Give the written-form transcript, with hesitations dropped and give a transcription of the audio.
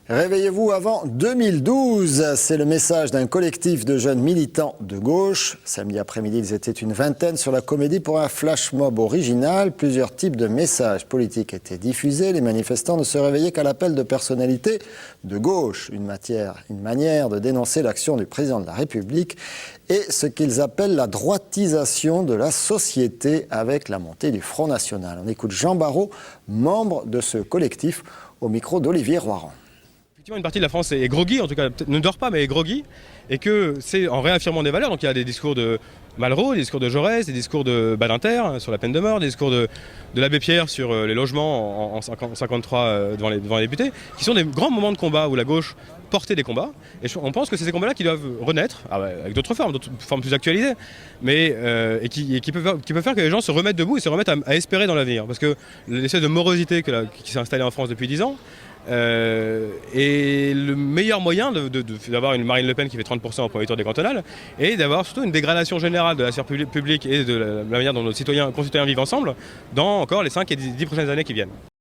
Réveillez-vous avant 2012, c'est le message d'un collectif de jeunes militants de gauche. Samedi après-midi, ils étaient une vingtaine sur la Comédie pour un flash mob original. Plusieurs types de messages politiques étaient diffusés. Les manifestants ne se réveillaient qu'à l'appel de personnalités de gauche. Une manière de dénoncer l'action du président de la République et ce qu'ils appellent la droitisation de la société avec la montée du Front National. On écoute Jean Barrot, membre de ce collectif, au micro d'Olivier Roiran. Effectivement, une partie de la France est groggy, en tout cas ne dort pas mais est groggy, et que c'est en réaffirmant des valeurs. Donc il y a des discours de Malraux, des discours de Jaurès, des discours de Badinter sur la peine de mort, des discours de l'abbé Pierre sur les logements en 53 devant les députés, qui sont des grands moments de combat où la gauche portait des combats. Et on pense que c'est ces combats-là qui doivent renaître, avec d'autres formes plus actualisées, mais et qui peuvent faire que les gens se remettent debout et se remettent à espérer dans l'avenir. Parce que l'essai de morosité qui s'est installée en France depuis 10 ans, et le meilleur moyen d'avoir une Marine Le Pen qui fait 30% au premier tour des cantonales, et d'avoir surtout une dégradation générale de la sphère publique et de la manière dont nos concitoyens vivent ensemble dans encore les 5 et 10 prochaines années qui viennent.